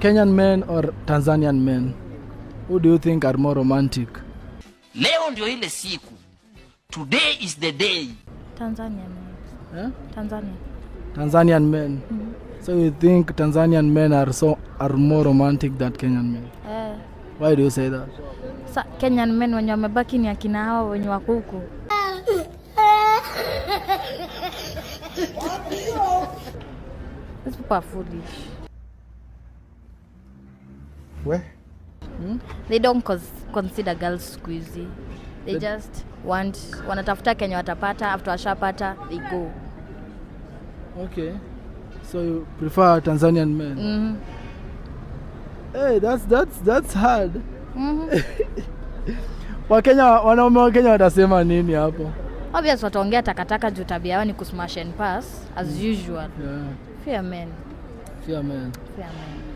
Kenyan men or Tanzanian men? Who do you think are more romantic? Leo ndio ile siku. Today is the day. Tanzanian men. Tanzanian men. So you think Tanzanian men are more romantic than Kenyan men? Why do you say that? Kenyan men wenye wamebaki ni akina hao wenye wako huko. These people are foolish. Where? They don't consider girls squeezy. They just wanatafuta Kenya watapata, after washapata they go. Okay. So you prefer Tanzanian men? Hey, that's hard. Wanaume wa Kenya watasema nini hapo? Obviously wataongea takataka juu tabia yao ni kusmash and pass as usual. Yeah. Fear men. Fear men. Fear men.